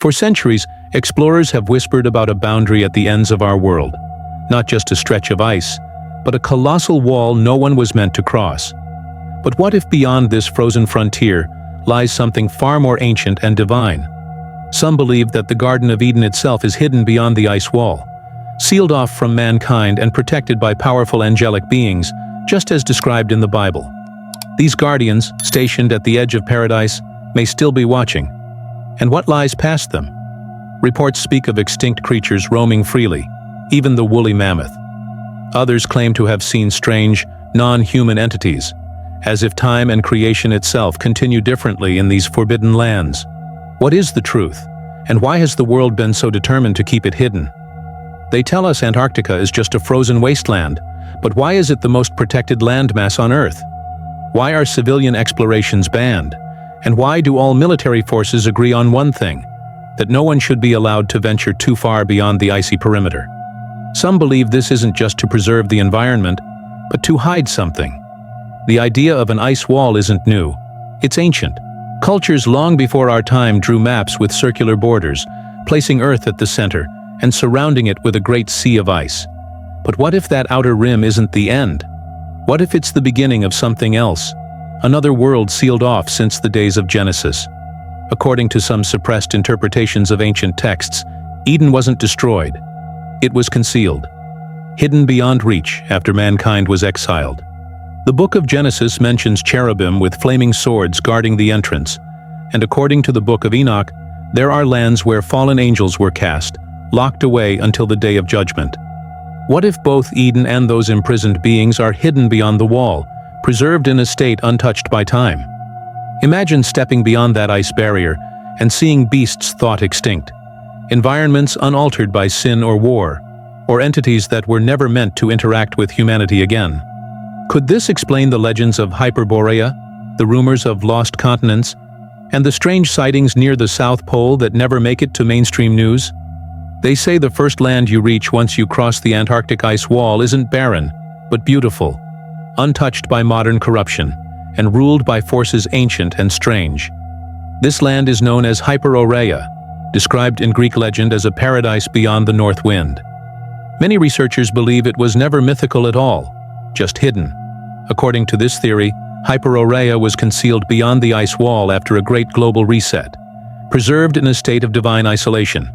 For centuries, explorers have whispered about a boundary at the ends of our world, not just a stretch of ice, but a colossal wall no one was meant to cross. But what if beyond this frozen frontier lies something far more ancient and divine? Some believe that the Garden of Eden itself is hidden beyond the ice wall, sealed off from mankind and protected by powerful angelic beings, just as described in the Bible. These guardians, stationed at the edge of paradise, may still be watching. And what lies past them? Reports speak of extinct creatures roaming freely, even the woolly mammoth. Others claim to have seen strange, non-human entities, as if time and creation itself continue differently in these forbidden lands. What is the truth, and why has the world been so determined to keep it hidden? They tell us Antarctica is just a frozen wasteland, but why is it the most protected landmass on Earth? Why are civilian explorations banned? And why do all military forces agree on one thing, that no one should be allowed to venture too far beyond the icy perimeter? Some believe this isn't just to preserve the environment, but to hide something. The idea of an ice wall isn't new. It's ancient. Cultures long before our time drew maps with circular borders, placing Earth at the center and surrounding it with a great sea of ice. But what if that outer rim isn't the end? What if it's the beginning of something else? Another world sealed off since the days of Genesis. According to some suppressed interpretations of ancient texts, Eden wasn't destroyed. It was concealed, hidden beyond reach after mankind was exiled. The book of Genesis mentions cherubim with flaming swords guarding the entrance, and according to the book of Enoch, there are lands where fallen angels were cast, locked away until the day of judgment. What if both Eden and those imprisoned beings are hidden beyond the wall, preserved in a state untouched by time? Imagine stepping beyond that ice barrier and seeing beasts thought extinct, environments unaltered by sin or war, or entities that were never meant to interact with humanity again. Could this explain the legends of Hyperborea, the rumors of lost continents, and the strange sightings near the South Pole that never make it to mainstream news? They say the first land you reach once you cross the Antarctic ice wall isn't barren, but beautiful, untouched by modern corruption, and ruled by forces ancient and strange. This land is known as Hyperoreia, described in Greek legend as a paradise beyond the north wind. Many researchers believe it was never mythical at all, just hidden. According to this theory, Hyperoreia was concealed beyond the ice wall after a great global reset, preserved in a state of divine isolation.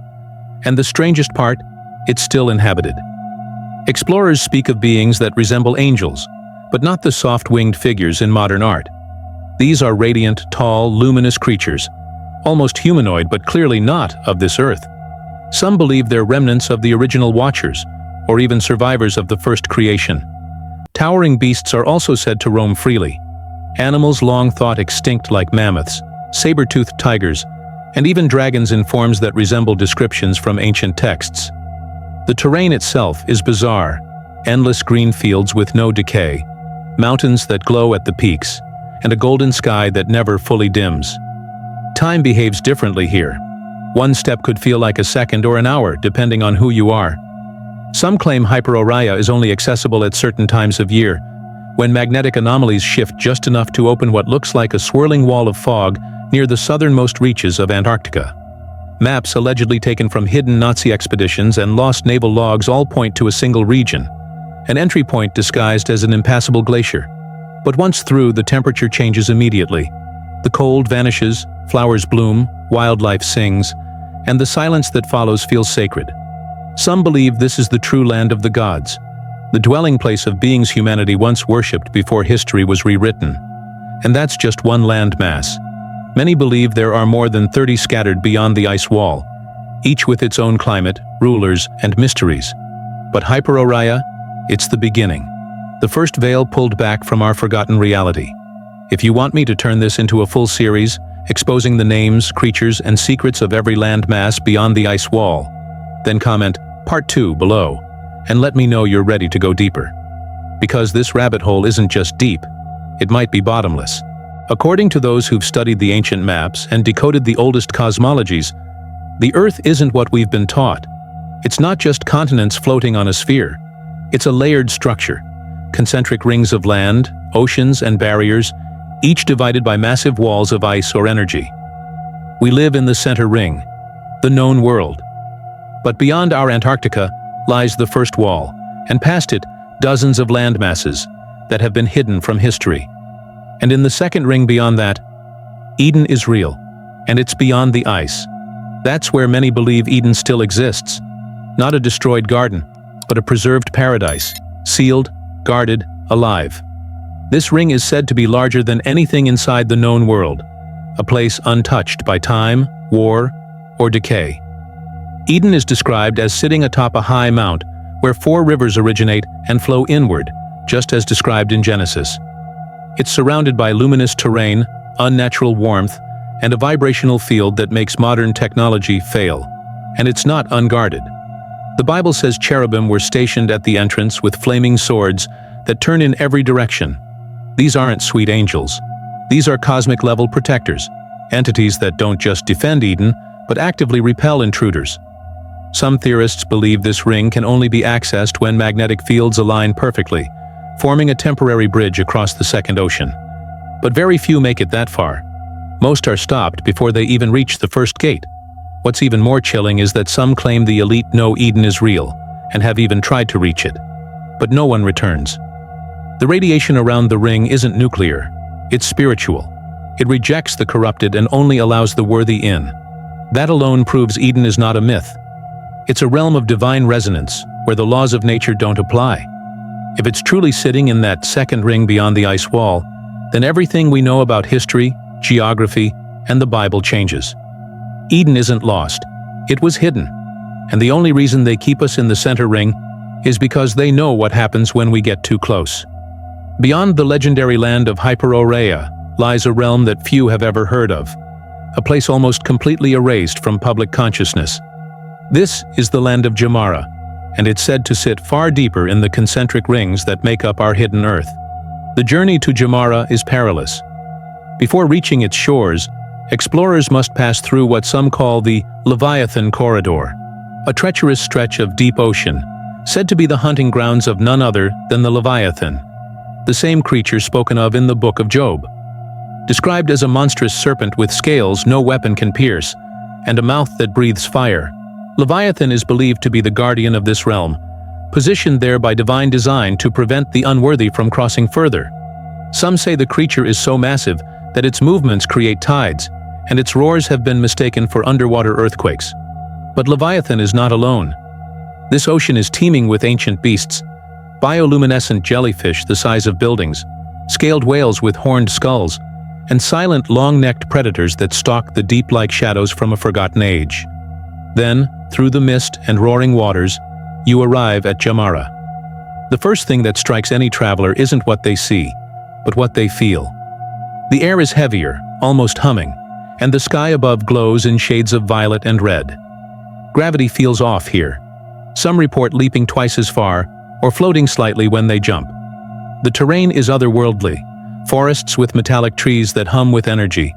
And the strangest part, it's still inhabited. Explorers speak of beings that resemble angels, but not the soft-winged figures in modern art. These are radiant, tall, luminous creatures, almost humanoid but clearly not of this earth. Some believe they're remnants of the original Watchers, or even survivors of the first creation. Towering beasts are also said to roam freely. Animals long thought extinct like mammoths, saber-toothed tigers, and even dragons in forms that resemble descriptions from ancient texts. The terrain itself is bizarre: endless green fields with no decay, mountains that glow at the peaks, and a golden sky that never fully dims. Time behaves differently here. One step could feel like a second or an hour, depending on who you are. Some claim Hyperoreia is only accessible at certain times of year, when magnetic anomalies shift just enough to open what looks like a swirling wall of fog near the southernmost reaches of Antarctica. Maps allegedly taken from hidden Nazi expeditions and lost naval logs all point to a single region, an entry point disguised as an impassable glacier. But once through, the temperature changes immediately. The cold vanishes, flowers bloom, wildlife sings, and the silence that follows feels sacred. Some believe this is the true land of the gods, the dwelling place of beings humanity once worshipped before history was rewritten. And that's just one landmass. Many believe there are more than 30 scattered beyond the ice wall, each with its own climate, rulers, and mysteries. But Hyperoreia, it's the beginning, the first veil pulled back from our forgotten reality. If you want me to turn this into a full series, exposing the names, creatures, and secrets of every landmass beyond the ice wall, then comment Part 2 below, and let me know you're ready to go deeper. Because this rabbit hole isn't just deep, it might be bottomless. According to those who've studied the ancient maps and decoded the oldest cosmologies, the Earth isn't what we've been taught. It's not just continents floating on a sphere. It's a layered structure, concentric rings of land, oceans, and barriers, each divided by massive walls of ice or energy. We live in the center ring, the known world. But beyond our Antarctica lies the first wall, and past it, dozens of land masses that have been hidden from history. And in the second ring beyond that, Eden is real, and it's beyond the ice. That's where many believe Eden still exists. Not a destroyed garden, but a preserved paradise, sealed, guarded, alive. This ring is said to be larger than anything inside the known world, a place untouched by time, war, or decay. Eden is described as sitting atop a high mount where 4 rivers originate and flow inward, just as described in Genesis. It's surrounded by luminous terrain, unnatural warmth, and a vibrational field that makes modern technology fail. And it's not unguarded. The Bible says cherubim were stationed at the entrance with flaming swords that turn in every direction. These aren't sweet angels. These are cosmic-level protectors, entities that don't just defend Eden, but actively repel intruders. Some theorists believe this ring can only be accessed when magnetic fields align perfectly, forming a temporary bridge across the second ocean. But very few make it that far. Most are stopped before they even reach the first gate. What's even more chilling is that some claim the elite know Eden is real, and have even tried to reach it. But no one returns. The radiation around the ring isn't nuclear, it's spiritual. It rejects the corrupted and only allows the worthy in. That alone proves Eden is not a myth. It's a realm of divine resonance, where the laws of nature don't apply. If it's truly sitting in that second ring beyond the ice wall, then everything we know about history, geography, and the Bible changes. Eden isn't lost. It was hidden. And the only reason they keep us in the center ring is because they know what happens when we get too close. Beyond the legendary land of Hyperoreia lies a realm that few have ever heard of, a place almost completely erased from public consciousness. This is the land of Jamara, and it's said to sit far deeper in the concentric rings that make up our hidden Earth. The journey to Jamara is perilous. Before reaching its shores, explorers must pass through what some call the Leviathan corridor, a treacherous stretch of deep ocean, said to be the hunting grounds of none other than the Leviathan, the same creature spoken of in the book of Job. Described as a monstrous serpent with scales no weapon can pierce, and a mouth that breathes fire, Leviathan is believed to be the guardian of this realm, positioned there by divine design to prevent the unworthy from crossing further. Some say the creature is so massive that its movements create tides, and its roars have been mistaken for underwater earthquakes. But Leviathan is not alone. This ocean is teeming with ancient beasts, bioluminescent jellyfish the size of buildings, scaled whales with horned skulls, and silent long-necked predators that stalk the deep like shadows from a forgotten age. Then, through the mist and roaring waters, you arrive at Jamara. The first thing that strikes any traveler isn't what they see, but what they feel. The air is heavier, almost humming, and the sky above glows in shades of violet and red. Gravity feels off here. Some report leaping twice as far, or floating slightly when they jump. The terrain is otherworldly, forests with metallic trees that hum with energy,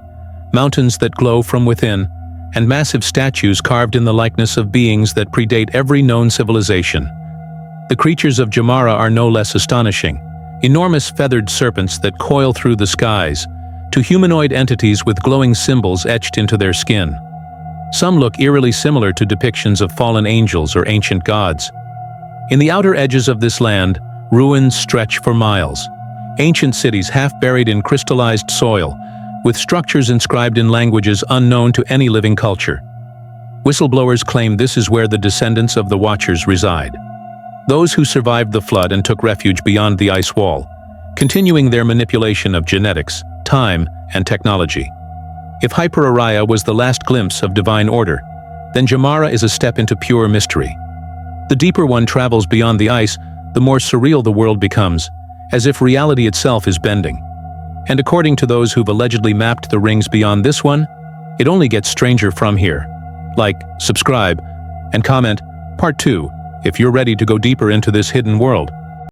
mountains that glow from within, and massive statues carved in the likeness of beings that predate every known civilization. The creatures of Jamara are no less astonishing, enormous feathered serpents that coil through the skies, to humanoid entities with glowing symbols etched into their skin. Some look eerily similar to depictions of fallen angels or ancient gods. In the outer edges of this land, ruins stretch for miles. Ancient cities half buried in crystallized soil, with structures inscribed in languages unknown to any living culture. Whistleblowers claim this is where the descendants of the Watchers reside. Those who survived the flood and took refuge beyond the ice wall, continuing their manipulation of genetics, time, and technology. If Hyperoreia was the last glimpse of divine order, then Jamara is a step into pure mystery. The deeper one travels beyond the ice, the more surreal the world becomes, as if reality itself is bending. And according to those who've allegedly mapped the rings beyond this one, it only gets stranger from here. Like, subscribe, and comment Part 2 if you're ready to go deeper into this hidden world.